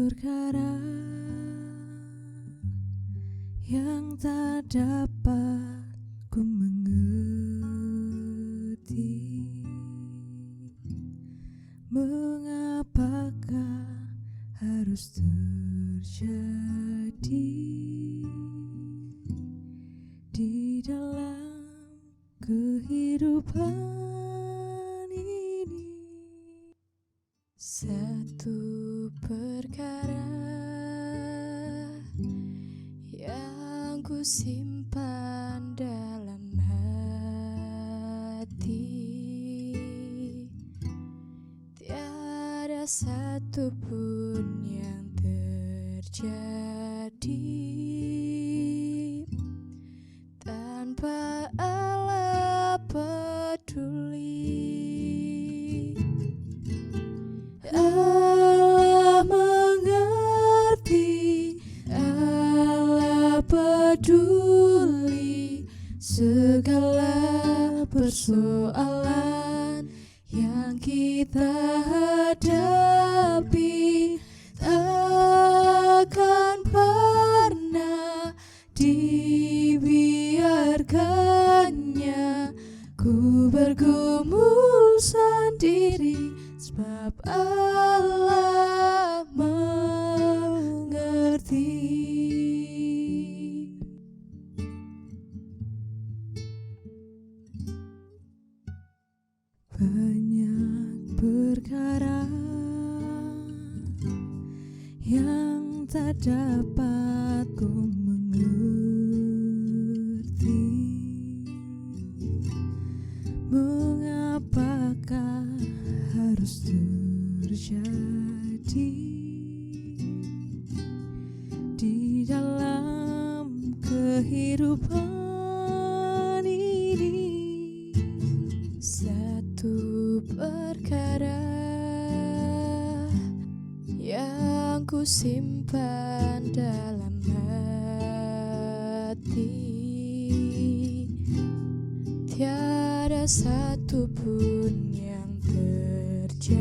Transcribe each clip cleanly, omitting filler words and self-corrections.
perkara yang tak dapat ku mengerti. Mengapakah harus terjadi di dalam kehidupan ini? Satu perkara yang ku simpan dalam hati, tiada satupun yang terjadi tanpa Allah peduli. Allah mengerti, Allah peduli segala persoalan yang kita hadapi. Takkan pernah dibiarkannya ku bergumul sendiri, sebab Allah mengerti. Banyak perkara yang tak dapat ku mengerti. Mengapakah harus terjadi di dalam kehidupan ini? Satu perkara yang ku simpan dalam hati, tiada satupun yang terjadi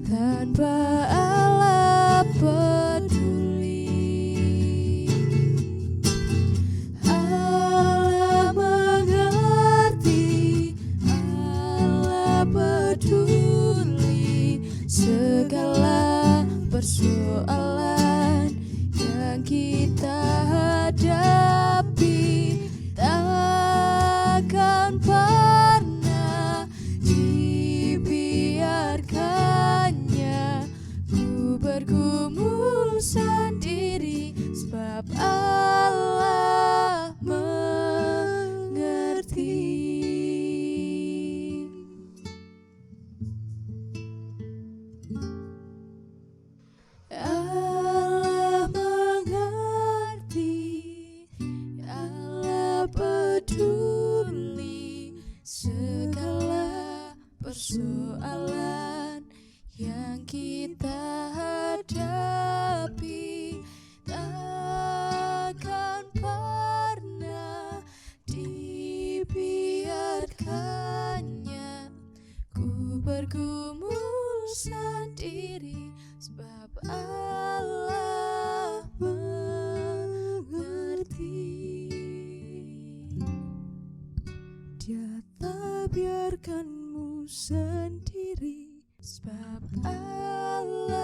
tanpa Allah peduli. Allah mengerti, Allah peduli segala persoalan yang kita hadapi. Takkan pernah dibiarkannya ku bergumul sendiri, sebab Allah mengerti. Allah mengerti, Allah peduli segala persoalan yang kita hadapi. Takkan pernah dibiarkannya ku bergumul sendiri, sebab Allah mengerti. Dia tak biarkanmu sendiri, sebab Allah